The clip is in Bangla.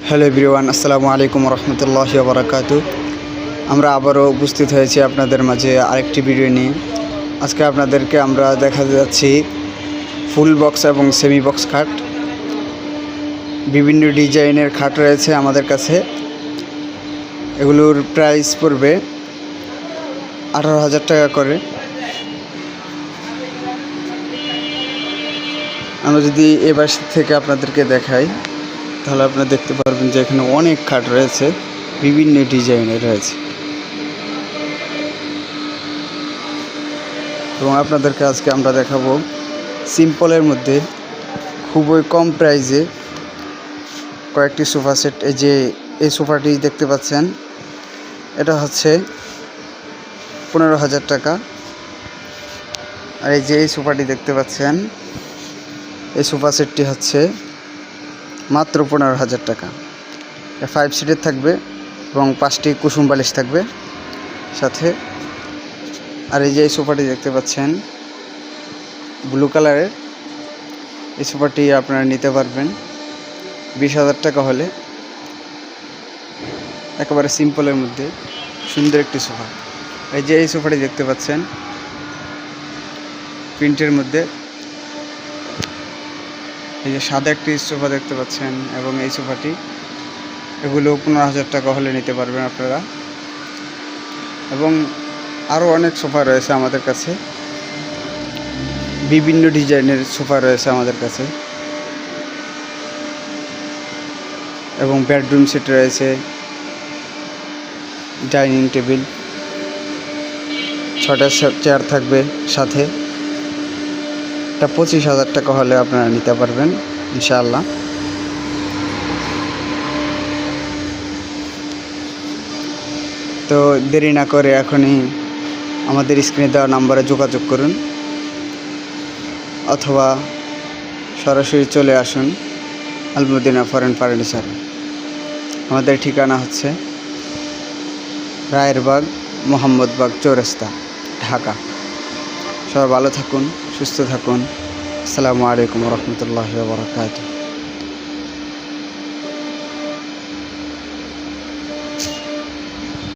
হ্যালো এভরিওয়ান, আসসালামু আলাইকুম রহমতুল্লাহি ওয়া বারাকাতুহু। আমরা আবারও উপস্থিত হয়েছি আপনাদের মাঝে আরেকটি ভিডিও নিয়ে। আজকে আপনাদেরকে আমরা দেখা যাচ্ছি ফুল বক্স এবং সেমি বক্স খাট। বিভিন্ন ডিজাইনের খাট রয়েছে আমাদের কাছে। এগুলোর প্রাইস পড়বে 18,000 টাকা করে। আমরা যদি এ পাশ থেকে আপনাদেরকে দেখাই তাহলে আপনারা দেখতে পারবেন যে এখানে অনেক খাট রয়েছে, বিভিন্ন ডিজাইনের রয়েছে। এবং আপনাদেরকে আজকে আমরা দেখাবো সিম্পলের মধ্যে খুবই কম প্রাইসে কয়েকটি সোফা সেট। এই সোফাটি দেখতে পাচ্ছেন, এটা হচ্ছে 15,000 টাকা। আর এই সোফাটি দেখতে পাচ্ছেন, এই সোফা সেটটি হচ্ছে মাত্র 15,000 টাকা। 5 সিটের থাকবে এবং 5টি কুসুম বালিশ থাকবে সাথে। আর এই সোফাটি দেখতে পাচ্ছেন ব্লু কালারের, এই সোফাটি আপনারা নিতে পারবেন 20,000 টাকা হলে। একেবারে সিম্পলের মধ্যে সুন্দর একটি সোফা। এই সোফাটি দেখতে পাচ্ছেন প্রিন্টের মধ্যে, এই যে সাদা একটি সোফা দেখতে পাচ্ছেন। এবং এই সোফাটি এগুলো 15,000 টাকা হলে নিতে পারবেন আপনারা। এবং আরও অনেক সোফা রয়েছে আমাদের কাছে, বিভিন্ন ডিজাইনের সোফা রয়েছে আমাদের কাছে। এবং বেডরুম সেট রয়েছে, ডাইনিং টেবিল, 6টা চেয়ার থাকবে সাথে। এটা 25,000 টাকা হলে আপনারা নিতে পারবেন ইনশাআল্লাহ। তো দেরি না করে এখনই আমাদের স্ক্রিনে দেওয়া নাম্বারে যোগাযোগ করুন, অথবা সরাসরি চলে আসুন আল মদিনা ফরেন ফার্নিচার। আমাদের ঠিকানা হচ্ছে রায়েরবাগ, মোহাম্মদবাগ চৌরাস্তা, ঢাকা। সবাই ভালো থাকুন, সুস্থ থাকুন। আসসালামু আলাইকুম রহমতুল্লাহি ওয়া বারাকাতুহু।